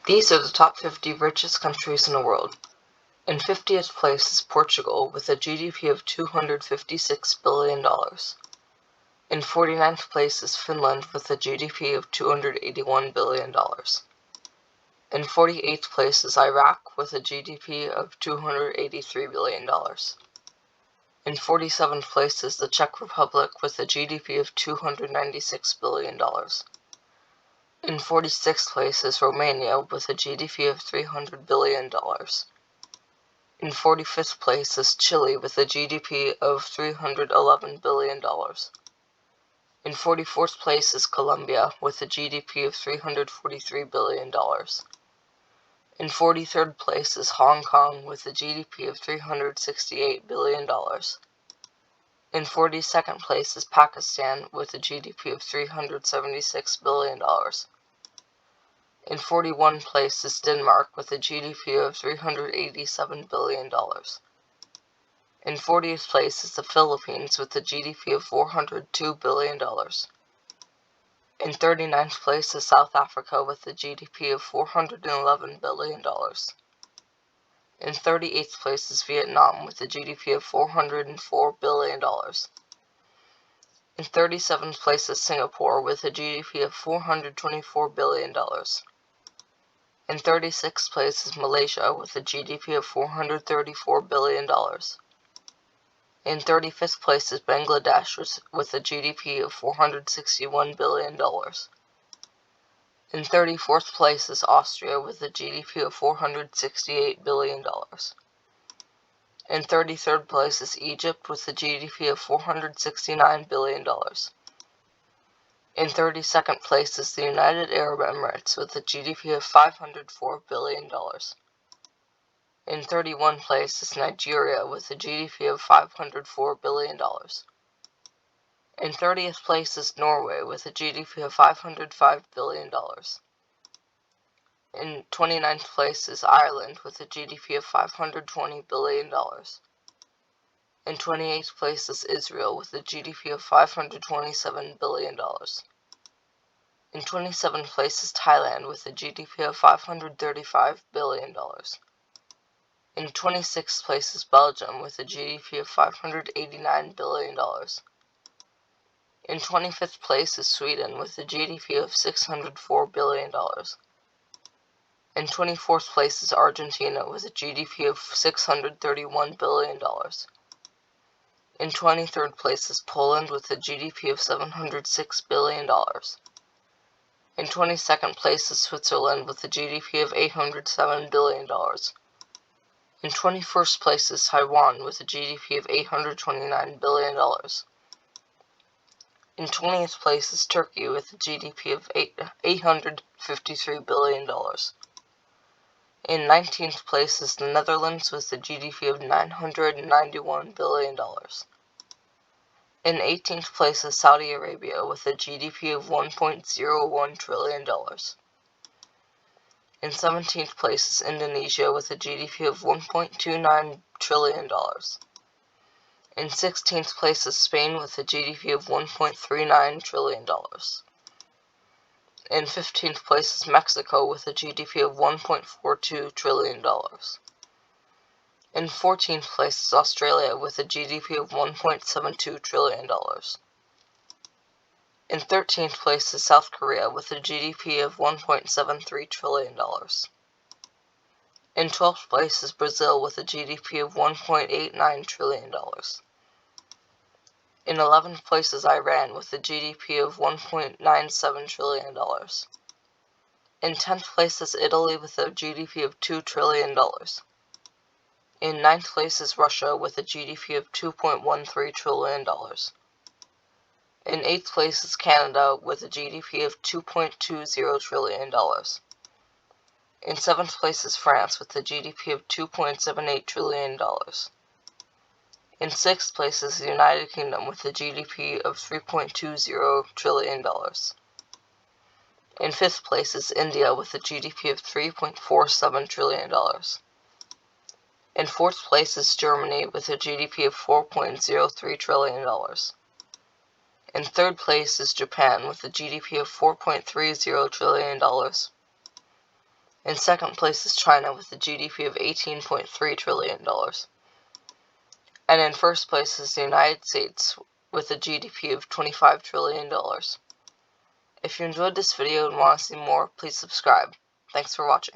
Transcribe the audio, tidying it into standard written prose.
These are the top 50 richest countries in the world. In 50th place is Portugal with a GDP of $256 billion. In 49th place is Finland with a GDP of $281 billion. In 48th place is Iraq with a GDP of $283 billion. In 47th place is the Czech Republic with a GDP of $296 billion. In 46th place is Romania with a GDP of $300 billion. In 45th place is Chile with a GDP of $311 billion. In 44th place is Colombia with a GDP of $343 billion. In 43rd place is Hong Kong with a GDP of $368 billion. In 42nd place is Pakistan with a GDP of $376 billion. In 41 place is Denmark with a GDP of $387 billion. In 40th place is the Philippines with a GDP of $402 billion. In 39th place is South Africa with a GDP of $411 billion. In 38th place is Vietnam with a GDP of $404 billion. In 37th place is Singapore with a GDP of $424 billion. In 36th place is Malaysia with a GDP of $434 billion. In 35th place is Bangladesh with a GDP of $461 billion. In 34th place is Austria with a GDP of $468 billion. In 33rd place is Egypt with a GDP of $469 billion. In 32nd place is the United Arab Emirates with a GDP of $504 billion. In 31st place is Nigeria with a GDP of $504 billion. In 30th place is Norway with a GDP of $505 billion. In 29th place is Ireland with a GDP of $520 billion. In 28th place is Israel with a GDP of $527 billion. In 27th place is Thailand with a GDP of $535 billion. In 26th place is Belgium with a GDP of $589 billion. In 25th place is Sweden with a GDP of $604 billion. In 24th place is Argentina with a GDP of $631 billion. In 23rd place is Poland with a GDP of $706 billion. In 22nd place is Switzerland with a GDP of $807 billion. In 21st place is Taiwan with a GDP of $829 billion. In 20th place is Turkey with a GDP of $853 billion. In 19th place is the Netherlands with a GDP of $991 billion. In 18th place is Saudi Arabia with a GDP of $1.01 trillion. In 17th place is Indonesia with a GDP of $1.29 trillion. In 16th place is Spain with a GDP of $1.39 trillion. In 15th place is Mexico with a GDP of $1.42 trillion. In 14th place is Australia with a GDP of $1.72 trillion. In 13th place is South Korea with a GDP of $1.73 trillion. In 12th place is Brazil with a GDP of $1.89 trillion. In 11th place is Iran with a GDP of $1.97 trillion. In 10th place is Italy with a GDP of $2 trillion. In 9th place is Russia with a GDP of $2.13 trillion. In 8th place is Canada with a GDP of $2.20 trillion. In 7th place is France with a GDP of $2.78 trillion. In 6th place is the United Kingdom with a GDP of $3.20 trillion. In 5th place is India with a GDP of $3.47 trillion. In 4th place is Germany with a GDP of $4.03 trillion. In 3rd place is Japan with a GDP of $4.30 trillion. In second place is China with a GDP of $18.3 trillion. And in first place is the United States with a GDP of $25 trillion. If you enjoyed this video and want to see more, please subscribe. Thanks for watching.